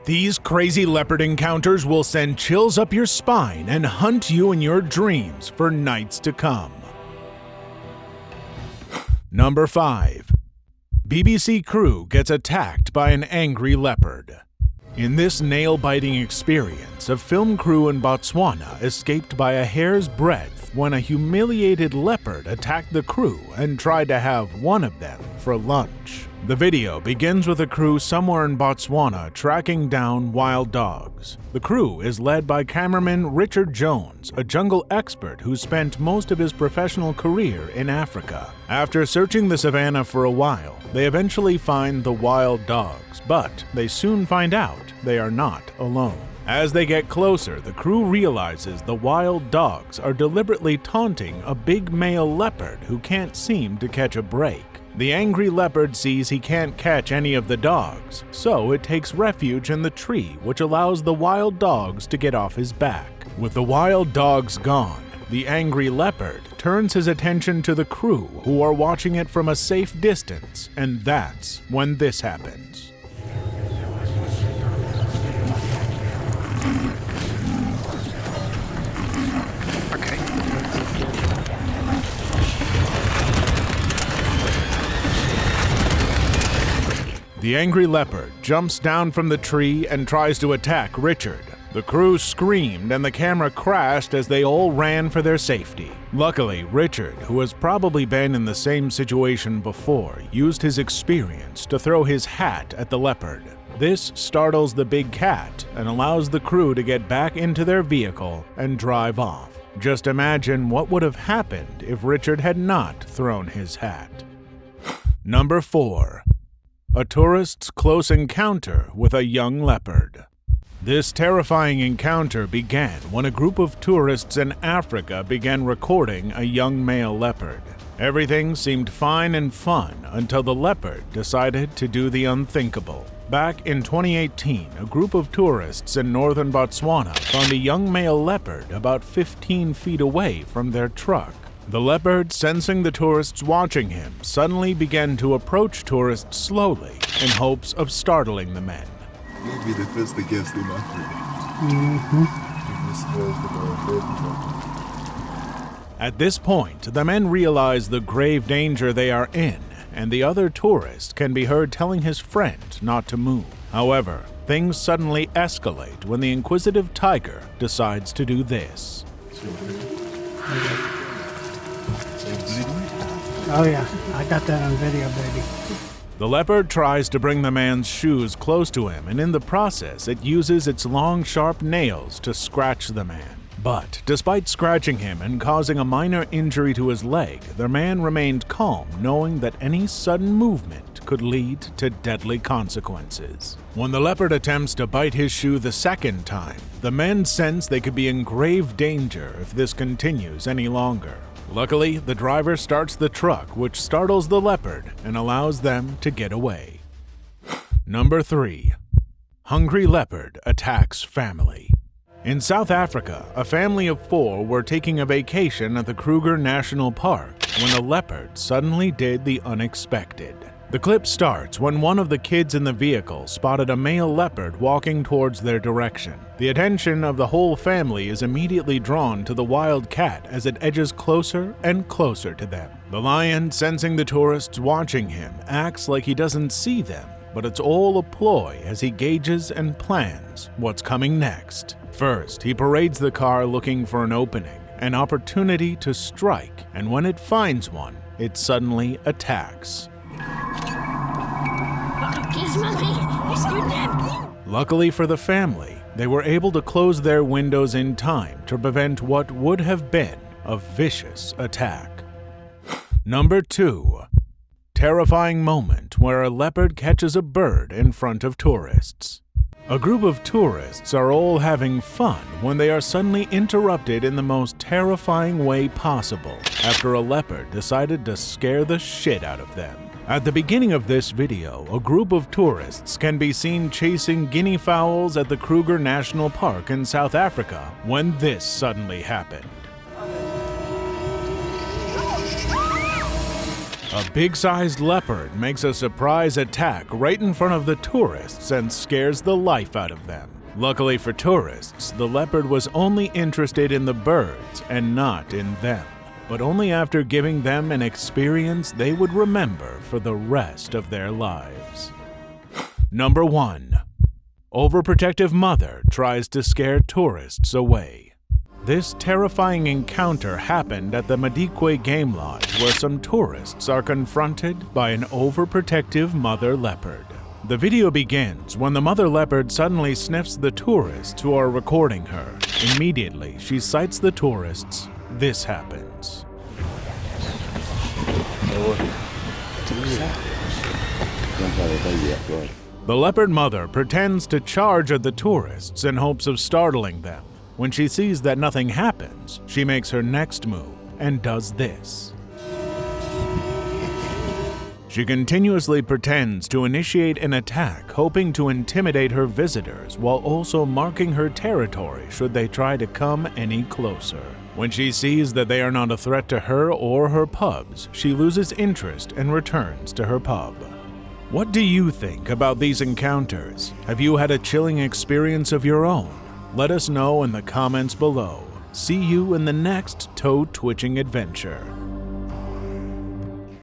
These crazy leopard encounters will send chills up your spine and hunt you in your dreams for nights to come. Number 5. BBC crew gets attacked by an angry leopard. In this nail-biting experience, a film crew in Botswana escaped by a hair's breadth when a humiliated leopard attacked the crew and tried to have one of them for lunch. The video begins with a crew somewhere in Botswana tracking down wild dogs. The crew is led by cameraman Richard Jones, a jungle expert who spent most of his professional career in Africa. After searching the savannah for a while, they eventually find the wild dogs, but they soon find out they are not alone. As they get closer, the crew realizes the wild dogs are deliberately taunting a big male leopard who can't seem to catch a break. The angry leopard sees he can't catch any of the dogs, so it takes refuge in the tree, which allows the wild dogs to get off his back. With the wild dogs gone, the angry leopard turns his attention to the crew, who are watching it from a safe distance, and that's when this happens. The angry leopard jumps down from the tree and tries to attack Richard. The crew screamed and the camera crashed as they all ran for their safety. Luckily, Richard, who has probably been in the same situation before, used his experience to throw his hat at the leopard. This startles the big cat and allows the crew to get back into their vehicle and drive off. Just imagine what would have happened if Richard had not thrown his hat. Number 4. A tourist's close encounter with a young leopard. This terrifying encounter began when a group of tourists in Africa began recording a young male leopard. Everything seemed fine and fun until the leopard decided to do the unthinkable. Back in 2018, a group of tourists in northern Botswana found a young male leopard about 15 feet away from their truck. The leopard, sensing the tourists watching him, suddenly began to approach tourists slowly in hopes of startling the men. Maybe the first guest in Africa. At this point, the men realize the grave danger they are in, and the other tourist can be heard telling his friend not to move. However, things suddenly escalate when the inquisitive tiger decides to do this. Oh yeah, I got that on video, baby. The leopard tries to bring the man's shoes close to him, and in the process, it uses its long, sharp nails to scratch the man. But despite scratching him and causing a minor injury to his leg, the man remained calm, knowing that any sudden movement could lead to deadly consequences. When the leopard attempts to bite his shoe the second time, the men sense they could be in grave danger if this continues any longer. Luckily, the driver starts the truck, which startles the leopard and allows them to get away. Number 3. Hungry leopard attacks family. In South Africa, a family of 4 were taking a vacation at the Kruger National Park when a leopard suddenly did the unexpected. The clip starts when one of the kids in the vehicle spotted a male leopard walking towards their direction. The attention of the whole family is immediately drawn to the wild cat as it edges closer and closer to them. The lion, sensing the tourists watching him, acts like he doesn't see them, but it's all a ploy as he gauges and plans what's coming next. First, he parades the car looking for an opening, an opportunity to strike, and when it finds one, it suddenly attacks. Luckily for the family, they were able to close their windows in time to prevent what would have been a vicious attack. Number 2. Terrifying moment where a leopard catches a bird in front of tourists. A group of tourists are all having fun when they are suddenly interrupted in the most terrifying way possible after a leopard decided to scare the shit out of them. At the beginning of this video, a group of tourists can be seen chasing guinea fowls at the Kruger National Park in South Africa when this suddenly happened. A big-sized leopard makes a surprise attack right in front of the tourists and scares the life out of them. Luckily for tourists, the leopard was only interested in the birds and not in them, but only after giving them an experience they would remember for the rest of their lives. Number 1. Overprotective mother tries to scare tourists away. This terrifying encounter happened at the Madikwe Game Lodge, where some tourists are confronted by an overprotective mother leopard. The video begins when the mother leopard suddenly sniffs the tourists who are recording her. Immediately, she sights the tourists. This happens. The leopard mother pretends to charge at the tourists in hopes of startling them. When she sees that nothing happens, she makes her next move and does this. She continuously pretends to initiate an attack, hoping to intimidate her visitors while also marking her territory should they try to come any closer. When she sees that they are not a threat to her or her pubs, she loses interest and returns to her pub. What do you think about these encounters? Have you had a chilling experience of your own? Let us know in the comments below. See you in the next toe-twitching adventure.